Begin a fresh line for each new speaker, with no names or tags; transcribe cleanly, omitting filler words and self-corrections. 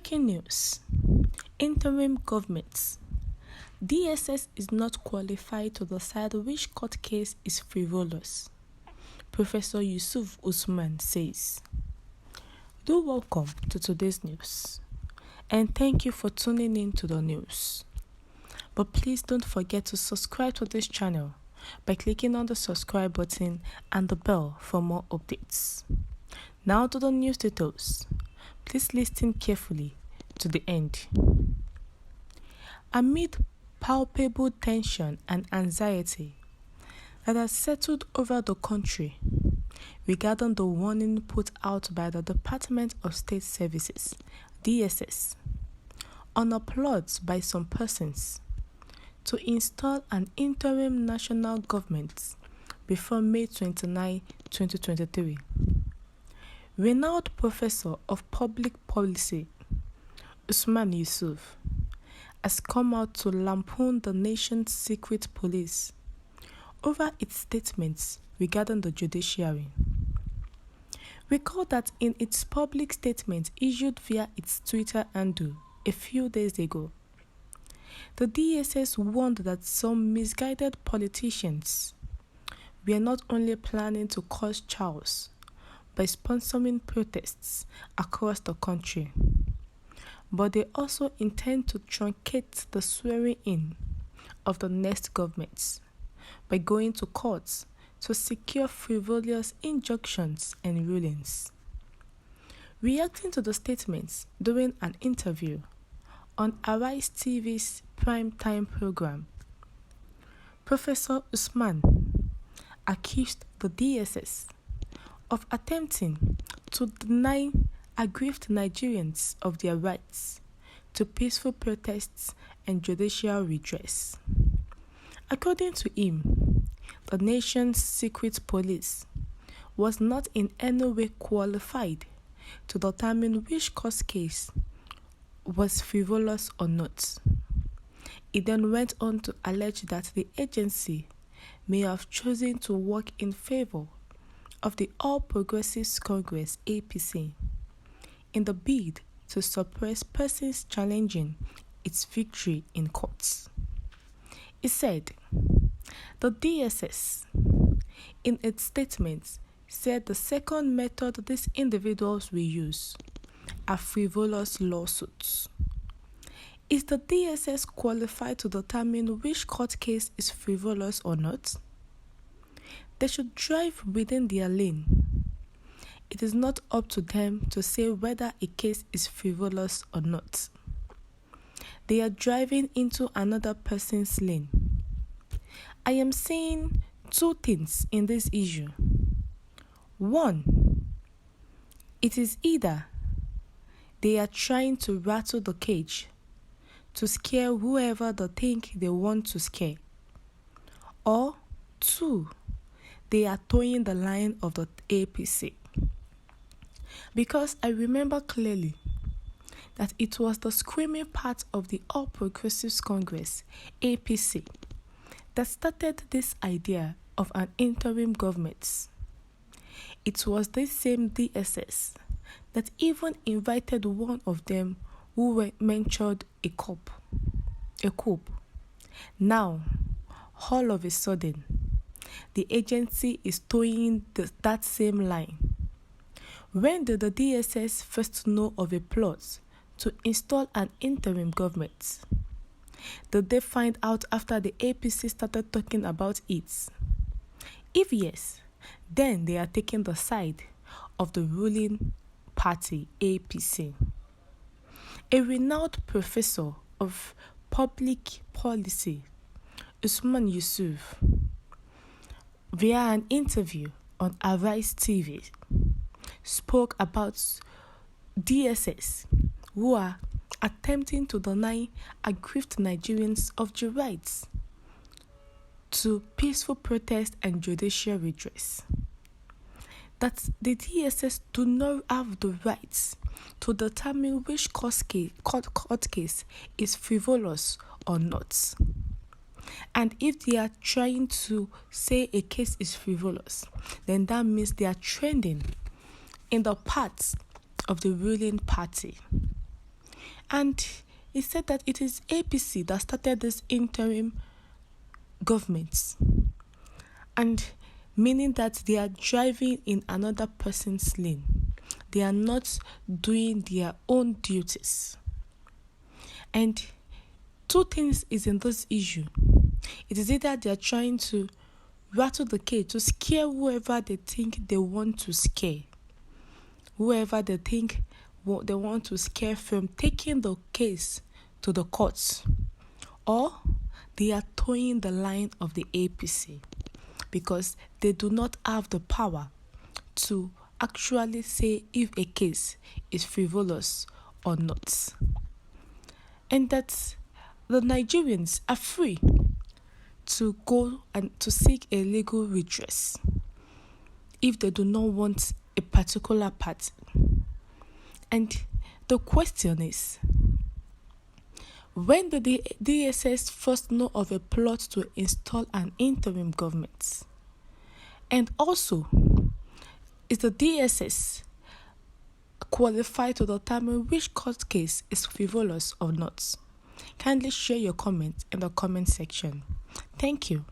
Breaking news. Interim government. DSS is not qualified to decide which court case is frivolous, Professor Yusuf Usman says. Do welcome to today's news, and thank you for tuning in to the news. But please don't forget to subscribe to this channel by clicking on the subscribe button and the bell for more updates. Now to the news details. Please listen carefully to the end. Amid palpable tension and anxiety that has settled over the country regarding the warning put out by the Department of State Services, DSS, on applause by some persons to install an interim national government before May 29, 2023. Renowned professor of public policy, Usman Yusuf, has come out to lampoon the nation's secret police over its statements regarding the judiciary. Recall that in its public statement issued via its Twitter handle a few days ago, the DSS warned that some misguided politicians were not only planning to cause chaos by sponsoring protests across the country, but they also intend to truncate the swearing-in of the next government by going to courts to secure frivolous injunctions and rulings. Reacting to the statements during an interview on Arise TV's primetime program, Professor Usman accused the DSS of attempting to deny aggrieved Nigerians of their rights to peaceful protests and judicial redress. According to him, the nation's secret police was not in any way qualified to determine which court case was frivolous or not. He then went on to allege that the agency may have chosen to work in favor of the All Progressives Congress (APC) in the bid to suppress persons challenging its victory in courts. He said, the DSS, in its statement, said the second method these individuals will use are frivolous lawsuits. Is the DSS qualified to determine which court case is frivolous or not? They should drive within their lane. It is not up to them to say whether a case is frivolous or not. They are driving into another person's lane. I am seeing two things in this issue. One, it is either they are trying to rattle the cage to scare whoever they think they want to scare, or two, they are towing the line of the APC. Because I remember clearly that it was the screaming part of the All Progressives Congress, APC, that started this idea of an interim government. It was this same DSS that even invited one of them who mentioned a coup. Now, all of a sudden, the agency is towing that same line. When did the DSS first know of a plot to install an interim government? Did they find out after the APC started talking about it? If yes, then they are taking the side of the ruling party, APC. A renowned professor of public policy, Usman Yusuf, via an interview on Arise TV, spoke about DSS who are attempting to deny aggrieved Nigerians of their rights to peaceful protest and judicial redress. That the DSS do not have the rights to determine which court case is frivolous or not. And if they are trying to say a case is frivolous, then that means they are trending in the path of the ruling party. And he said that it is APC that started this interim government, and meaning that they are driving in another person's lane. They are not doing their own duties. And two things is in this issue. It is either they are trying to rattle the cage to scare whoever they think they want to scare, whoever they think they want to scare from taking the case to the courts, or they are towing the line of the APC because they do not have the power to actually say if a case is frivolous or not. And that the Nigerians are free to go and to seek a legal redress if they do not want a particular party. And the question is, when did the DSS first know of a plot to install an interim government? And also, is the DSS qualified to determine which court case is frivolous or not? Kindly share your comments in the comment section. Thank you.